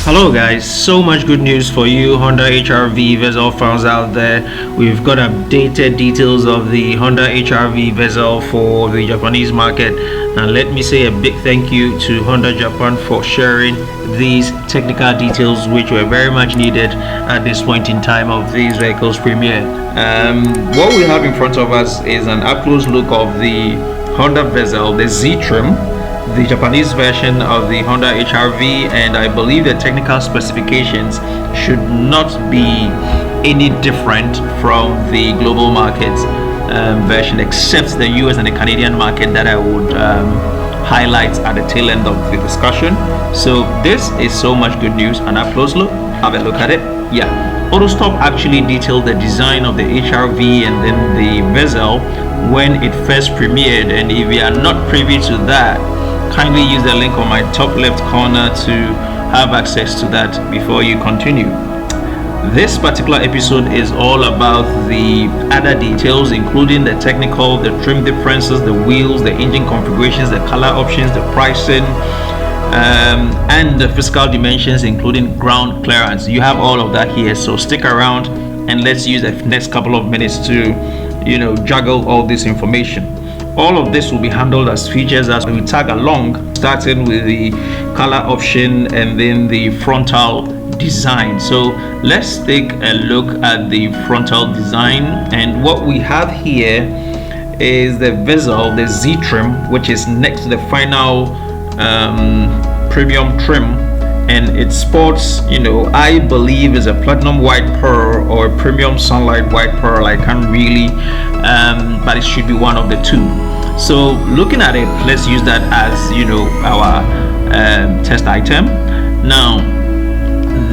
Hello guys, so much good news for you Honda HR-V VEZEL fans out there. We've got updated details of the Honda HR-V VEZEL for the Japanese market, and let me say a big thank you to Honda Japan for sharing these technical details which were very much needed at this point in time of these vehicles premiere. What we have in front of us is an up-close look of the Honda VEZEL, the Z trim, the Japanese version of the Honda HR-V, and I believe the technical specifications should not be any different from the global market version, except the US and the Canadian market that I would highlight at the tail end of the discussion. So this is so much good news. An up close look, have a look at it. Yeah, AutoStop actually detailed the design of the HR-V and then the VEZEL when it first premiered, and if you are not privy to that, kindly use the link on my top left corner to have access to that before you continue. This particular episode is all about the other details, including the technical, the trim differences, the wheels, the engine configurations, the color options, the pricing, and the physical dimensions, including ground clearance. You have all of that here, so stick around and let's use the next couple of minutes to juggle all this information. All of this will be handled as features as we tag along, starting with the color option and then the frontal design. So let's take a look at the frontal design, and what we have here is the VEZEL, the Z trim, which is next to the final premium trim, and it sports, I believe is a platinum white pearl or a premium sunlight white pearl. I can't really, but it should be one of the two. So looking at it, let's use that as our test item. Now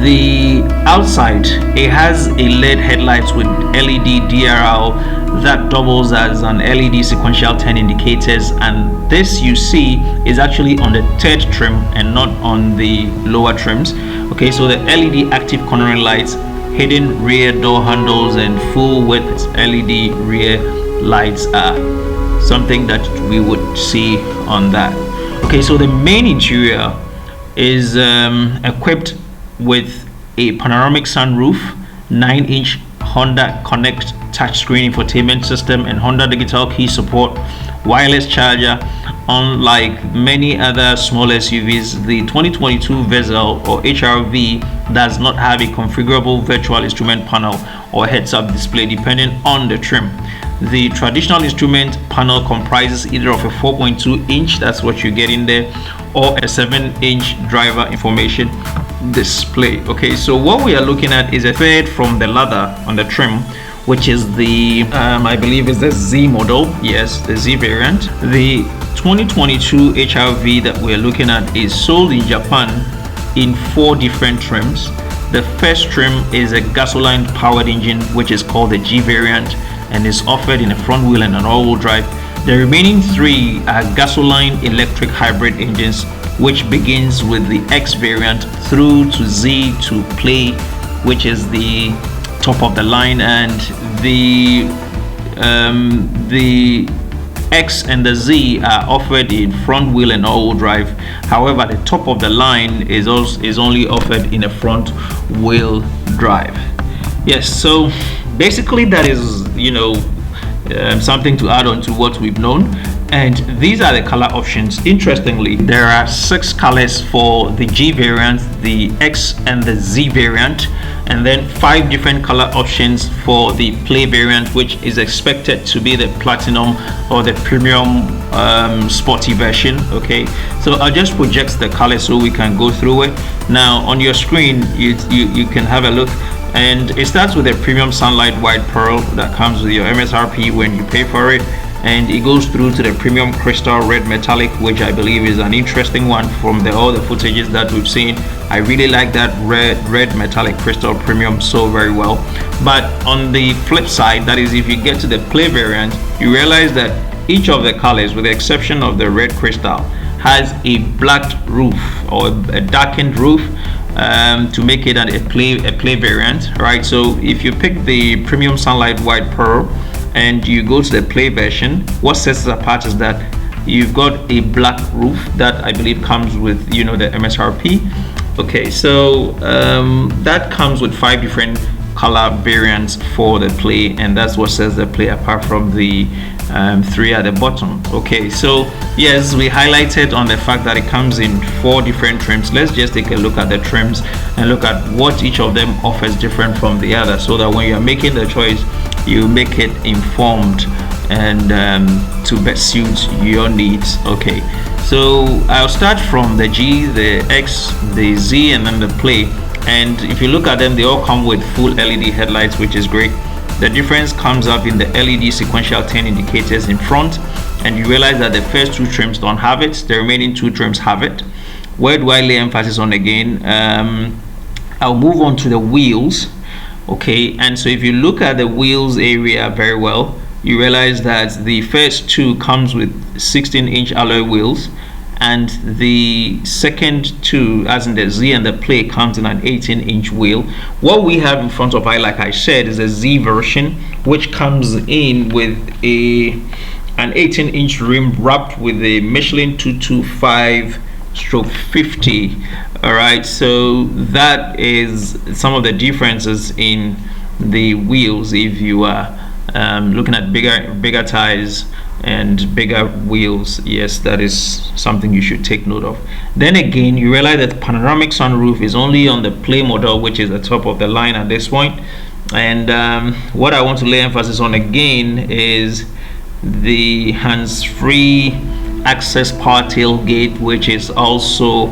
the outside, it has a LED headlights with LED DRL that doubles as an LED sequential turn indicators, and this you see is actually on the third trim and not on the lower trims. Okay, so the LED active cornering lights, hidden rear door handles, and full width LED rear lights are something that we would see on that. Okay, so the main interior is equipped with a panoramic sunroof, 9-inch Honda Connect touchscreen infotainment system, and Honda digital key support, wireless charger. Unlike many other small SUVs, the 2022 VEZEL or HR-V does not have a configurable virtual instrument panel or heads-up display depending on the trim. The traditional instrument panel comprises either of a 4.2-inch, that's what you get in there, or a 7-inch driver information display. Okay, so what we are looking at is a third from the ladder on the trim, which is the I believe is the Z model. Yes, the Z variant. The 2022 HR-V that we're looking at is sold in Japan in 4 different trims. The first trim is a gasoline powered engine, which is called the G variant, and is offered in a front wheel and an all-wheel drive. The remaining 3 are gasoline electric hybrid engines, which begins with the X variant through to Z to Play, which is the top of the line, and the X and the Z are offered in front wheel and all-wheel drive. However, the top of the line is only offered in a front wheel drive. Yes, so basically that is something to add on to what we've known, and these are the color options. Interestingly, there are 6 colors for the G variant, the X and the Z variant, and then 5 different color options for the Play variant, which is expected to be the platinum or the premium sporty version. Okay, so I'll just project the color so we can go through it. Now on your screen you can have a look, and it starts with a premium sunlight white pearl that comes with your MSRP when you pay for it, and it goes through to the premium crystal red metallic, which I believe is an interesting one from all the footages that we've seen. I really like that red metallic crystal premium so very well. But on the flip side, that is if you get to the Play variant, you realize that each of the colors, with the exception of the red crystal, has a black roof or a darkened roof to make it a play variant, right? So if you pick the premium sunlight white pearl and you go to the Play version, what sets it apart is that you've got a black roof that I believe comes with the MSRP. Okay, so that comes with 5 different color variants for the play, and that's what sets the play apart from the 3 at the bottom. Okay, so yes, we highlighted on the fact that it comes in 4 different trims. Let's just take a look at the trims and look at what each of them offers different from the other, so that when you're making the choice, you make it informed and to best suit your needs. Okay, so I'll start from the G, the X, the Z, and then the play. And if you look at them, they all come with full LED headlights, which is great. The difference comes up in the LED sequential turn indicators in front, and you realize that the first 2 trims don't have it, the remaining 2 trims have it. Where do I lay emphasis on again? I'll move on to the wheels. Okay, and so if you look at the wheels area very well, you realize that the first 2 comes with 16-inch alloy wheels, and the second 2, as in the Z and the play, comes in an 18-inch wheel. What we have in front of like I said, is a Z version, which comes in with an 18-inch rim wrapped with a Michelin 225/50. All right, so that is some of the differences in the wheels. If you are looking at bigger tires and bigger wheels, yes, that is something you should take note of. Then again, you realize that panoramic sunroof is only on the play model, which is the top of the line at this point. And what I want to lay emphasis on again is the hands-free access power tailgate, which is also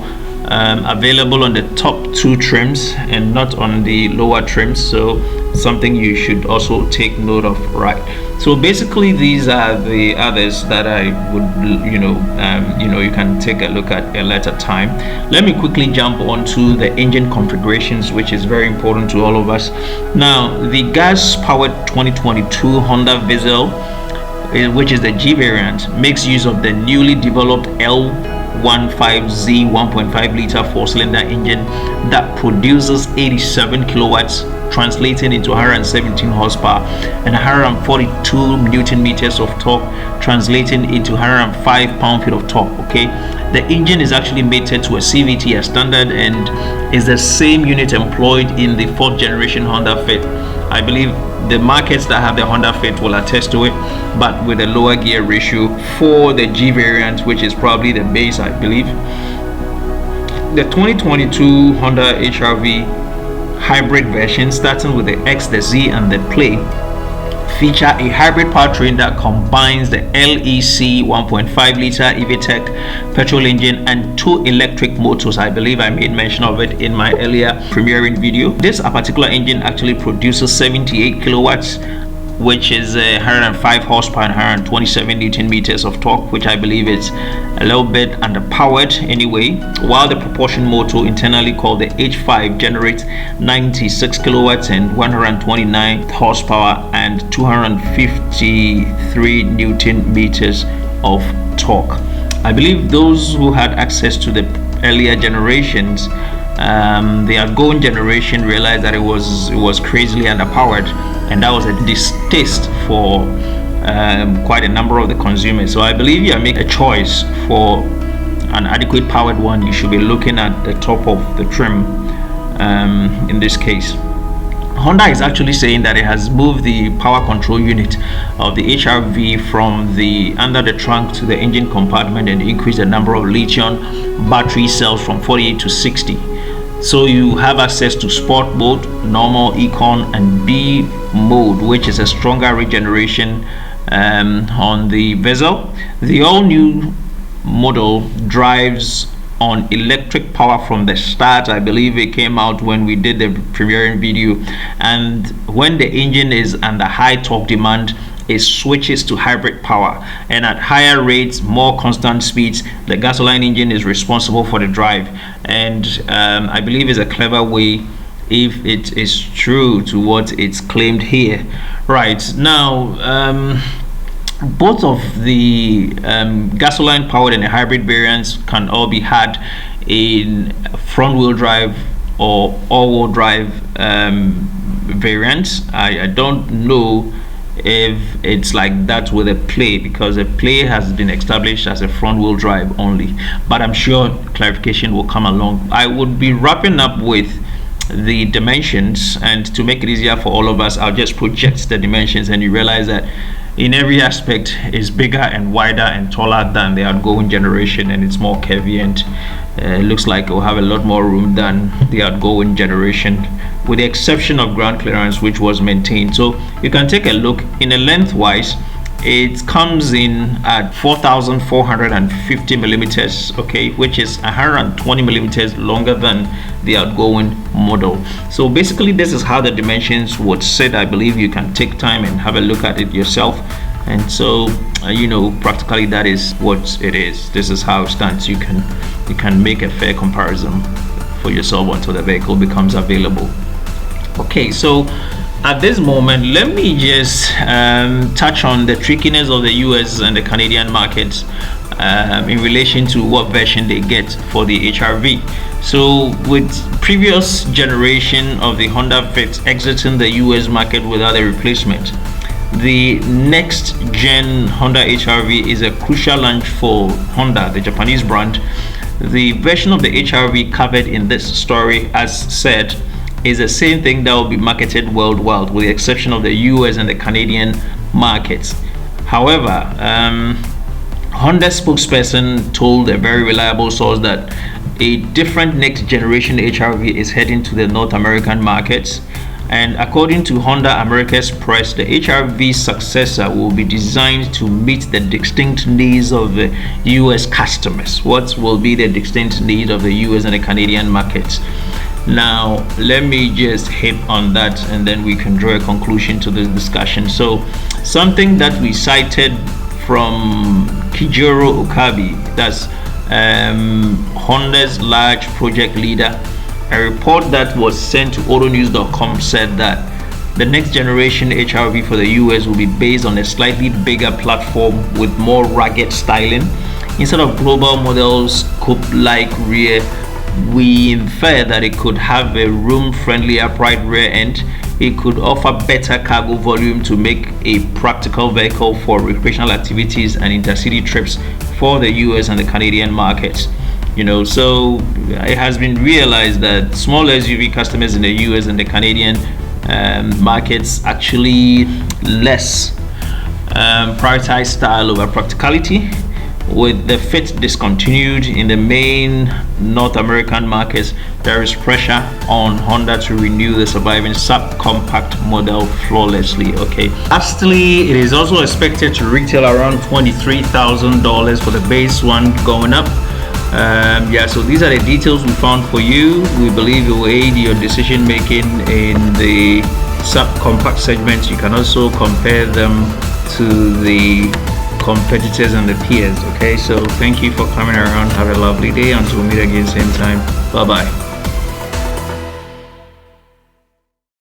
available on the top 2 trims and not on the lower trims, so something you should also take note of. Right, so basically these are the others that I would you can take a look at a later time. Let me quickly jump onto the engine configurations, which is very important to all of us. Now, the gas powered 2022 Honda VEZEL, which is the G variant, makes use of the newly developed L15Z 1.5 liter 4-cylinder engine that produces 87 kilowatts, translating into 117 horsepower, and 142 newton meters of torque, translating into 105 pound-feet of torque. Okay, the engine is actually mated to a CVT as standard and is the same unit employed in the 4th generation Honda Fit. I believe the markets that have the Honda Fit will attest to it, but with a lower gear ratio for the G variant, which is probably the base, I believe. The 2022 Honda HR-V hybrid version, starting with the X, the Z, and the play, feature a hybrid powertrain that combines the LEC 1.5 liter EVTEC petrol engine and 2 electric motors. I believe I made mention of it in my earlier premiering video. This particular engine actually produces 78 kilowatts, which is 105 horsepower and 127 newton meters of torque, which I believe is a little bit underpowered anyway, while the propulsion motor, internally called the H5, generates 96 kilowatts and 129 horsepower and 253 newton meters of torque. I believe those who had access to the earlier generations, the outgoing generation, realized that it was crazily underpowered, and that was a distaste for quite a number of the consumers. So I believe you are making a choice for an adequate powered one, you should be looking at the top of the trim. In this case, Honda is actually saying that it has moved the power control unit of the HR-V from the under the trunk to the engine compartment and increased the number of lithium battery cells from 48 to 60. So you have access to sport mode, normal, econ, and B mode, which is a stronger regeneration on the VEZEL. The all-new model drives on electric power from the start. I believe it came out when we did the premiering video, and when the engine is under high torque demand, it switches to hybrid power, and at higher rates, more constant speeds, the gasoline engine is responsible for the drive. And I believe it's a clever way, if it is true to what it's claimed here. Right now, both of the gasoline powered and the hybrid variants can all be had in front wheel drive or all wheel drive variants. I don't know if it's like that with a Play, because a Play has been established as a front wheel drive only, but I'm sure clarification will come along. I would be wrapping up with the dimensions, and to make it easier for all of us, I'll just project the dimensions, and you realize that in every aspect is bigger and wider and taller than the outgoing generation, and it's more curvy, and it looks like it will have a lot more room than the outgoing generation, with the exception of ground clearance, which was maintained. So you can take a look in a lengthwise. It comes in at 4,450 millimeters, okay, which is 120 millimeters longer than the outgoing model. So basically, this is how the dimensions would sit. I believe you can take time and have a look at it yourself. And so, practically that is what it is. This is how it stands. You can make a fair comparison for yourself until the vehicle becomes available. Okay, so at this moment, let me just touch on the trickiness of the US and the Canadian markets in relation to what version they get for the HRV. So with previous generation of the Honda Fit exiting the US market without a replacement, the next gen Honda HRV is a crucial launch for Honda, the Japanese brand. The version of the HRV covered in this story, as said, is the same thing that will be marketed worldwide, with the exception of the US and the Canadian markets. However, Honda spokesperson told a very reliable source that a different next generation HRV is heading to the North American markets, and according to Honda America's press, the HRV successor will be designed to meet the distinct needs of the US customers. What will be the distinct needs of the US and the Canadian markets? Now, let me just hit on that, and then we can draw a conclusion to this discussion. So, something that we cited from Kijiro Okabe, that's Honda's large project leader, a report that was sent to autonews.com said that the next generation HRV for the US will be based on a slightly bigger platform with more rugged styling. Instead of global models coupe-like rear, we infer that it could have a room-friendly upright rear end. It could offer better cargo volume to make a practical vehicle for recreational activities and intercity trips for the US and the Canadian markets. So it has been realized that small SUV customers in the US and the Canadian markets actually less prioritize style over practicality. With the Fit discontinued in the main North American markets, there is pressure on Honda to renew the surviving subcompact model flawlessly. Okay. Lastly, it is also expected to retail around $23,000 for the base one, going up. So these are the details we found for you. We believe it will aid your decision making in the subcompact segment. You can also compare them to the competitors and the peers. Okay, so thank you for coming around. Have a lovely day. Until we meet again same time. Bye bye.